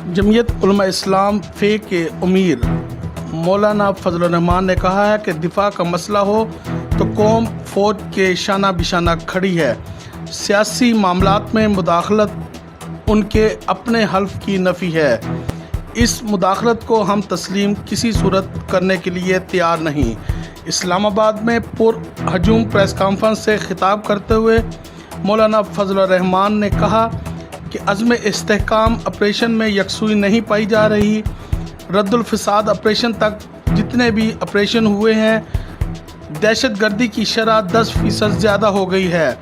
जमीयत उलमा इस्लाम फे के अमीर मौलाना फजलुर रहमान ने कहा है कि दिफा का मसला हो तो कौम फौज के शाना बिशाना खड़ी है। सियासी मामलात में मुदाखलत उनके अपने हल्फ की नफ़ी है। इस मुदाखलत को हम तस्लीम किसी सूरत करने के लिए तैयार नहीं। इस्लामाबाद में पुरहजूम प्रेस कॉन्फ्रेंस से खिताब करते हुए मौलाना फजलुर रहमान ने कहा कि अज़्म इस्तेहकाम ऑपरेशन में यकसुई नहीं पाई जा रही। रद्दुल फ़साद ऑपरेशन तक जितने भी ऑपरेशन हुए हैं, दहशत गर्दी की शरह 10% ज़्यादा हो गई है,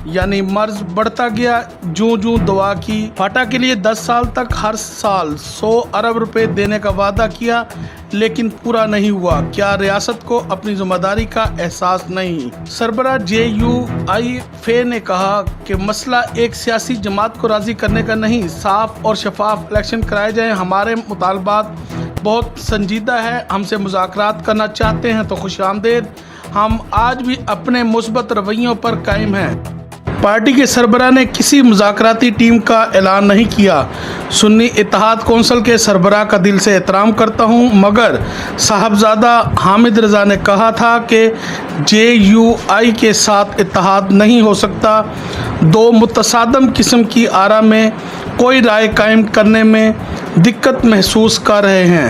यानी मर्ज बढ़ता गया। जूं जूं दवा की फाटा के लिए 10 साल तक हर साल 100 अरब रुपए देने का वादा किया, लेकिन पूरा नहीं हुआ। क्या रियासत को अपनी जिम्मेदारी का एहसास नहीं? सरबराह JUI फे ने कहा कि मसला एक सियासी जमात को राज़ी करने का नहीं, साफ और शफाफ इलेक्शन कराए जाएं। हमारे मुतालबात बहुत संजीदा है। हमसे मुज़ाकरात करना चाहते हैं तो खुश आमदेद। हम आज भी अपने मुस्बत रवैयों पर कायम हैं। पार्टी के सरबराह ने किसी मुज़ाकराती टीम का ऐलान नहीं किया। सुन्नी इत्तेहाद कौंसिल के सरबराह का दिल से एहतराम करता हूँ, मगर साहबजादा हामिद रज़ा ने कहा था कि JUI के साथ इत्तेहाद नहीं हो सकता। दो मुतसादम किस्म की आरा में कोई राय कायम करने में दिक्कत महसूस कर रहे हैं।